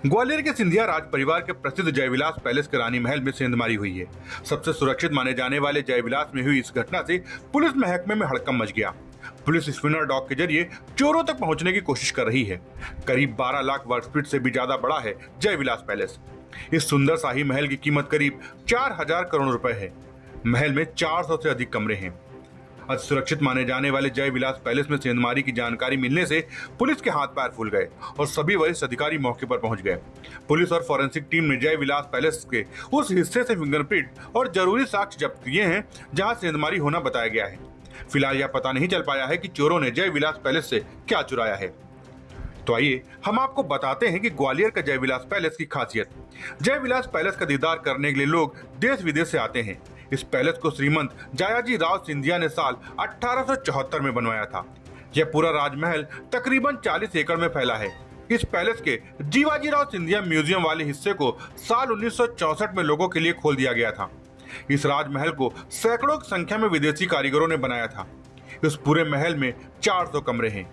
ग्वालियर के सिंधिया राज परिवार के प्रसिद्ध जयविलास पैलेस के रानी महल में सेंधमारी हुई है। सबसे सुरक्षित माने जाने वाले जयविलास में हुई इस घटना से पुलिस महकमे में हड़कंप मच गया। पुलिस स्पिनर डॉग के जरिए चोरों तक पहुंचने की कोशिश कर रही है। करीब 12 लाख वर्ग फीट से भी ज्यादा बड़ा है जयविलास पैलेस। इस सुंदर शाही महल की कीमत करीब 4000 करोड़ रुपए है। महल में 400 से अधिक कमरे हैं। अति सुरक्षित माने जाने वाले जयविलास पैलेस में सेंधमारी की जानकारी मिलने से पुलिस के हाथ पैर फूल गए और सभी वरिष्ठ अधिकारी मौके पर पहुंच गए। पुलिस और फॉरेंसिक टीम ने जयविलास पैलेस के उस हिस्से से फिंगरप्रिंट और जरूरी साक्ष्य जब्त किए हैं जहां सेंधमारी होना बताया गया है। फिलहाल यह पता नहीं चल पाया है कि चोरों ने जयविलास पैलेस से क्या चुराया है। तो आइए हम आपको बताते हैं कि ग्वालियर का जयविलास पैलेस की खासियत। जयविलास पैलेस का दीदार करने के लिए लोग देश विदेश से आते हैं। इस पैलेस को श्रीमंत जायाजी राव सिंधिया ने साल 1874 में बनवाया था। यह पूरा राजमहल तकरीबन 40 एकड़ में फैला है। इस पैलेस के जीवाजी राव सिंधिया म्यूजियम वाले हिस्से को साल 1964 में लोगों के लिए खोल दिया गया था। इस राजमहल को सैकड़ों की संख्या में विदेशी कारीगरों ने बनाया था। इस पूरे महल में 400 कमरे हैं।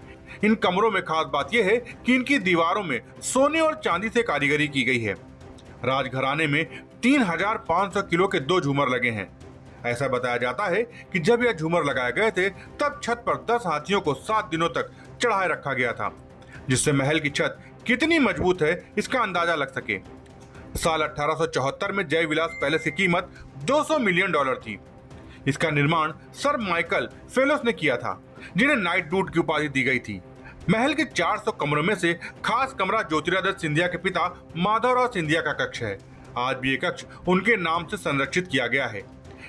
इन कमरों में खास बात यह है कि इनकी दीवारों में सोने और चांदी से कारीगरी की गई है। राजघराने में 3500 किलो के 2 झूमर लगे हैं। ऐसा बताया जाता है कि जब यह झूमर लगाए गए थे तब छत पर 10 हाथियों को 7 दिनों तक चढ़ाए रखा गया था, जिससे महल की छत कितनी मजबूत है इसका अंदाजा लग सके। साल 1874 में जयविलास पैलेस की कीमत $200 मिलियन थी। इसका निर्माण सर माइकल फेलोस ने किया था, जिन्हें नाइट डूड की उपाधि दी गई थी। महल के 400 कमरों में से खास कमरा ज्योतिरादित्य सिंधिया के पिता माधवराव सिंधिया का कक्ष है। आज भी ये कक्ष उनके नाम से संरक्षित किया गया है।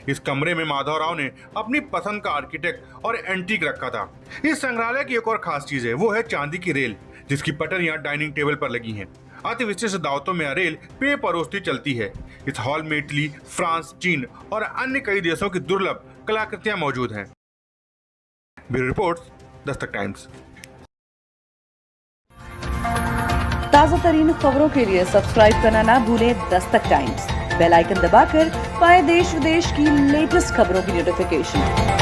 इस कमरे में माधवराव ने अपनी पसंद का आर्किटेक्ट और एंटीक रखा था। इस संग्रहालय की एक और खास चीज है, वो है चांदी की रेल, जिसकी पटरियां डाइनिंग टेबल पर लगी हैं। अति विशिष्ट दावतों में यह रेल पेय परोसती चलती है। इस हॉल में इटली, फ्रांस, चीन और अन्य कई देशों की दुर्लभ कलाकृतियां मौजूद हैं। Bureau report, Dastak times. ताज़ा तरीन खबरों के लिए सब्सक्राइब करना ना भूलें दस्तक टाइम्स। बेल आइकन दबाकर पाएं देश विदेश की लेटेस्ट खबरों की नोटिफिकेशन।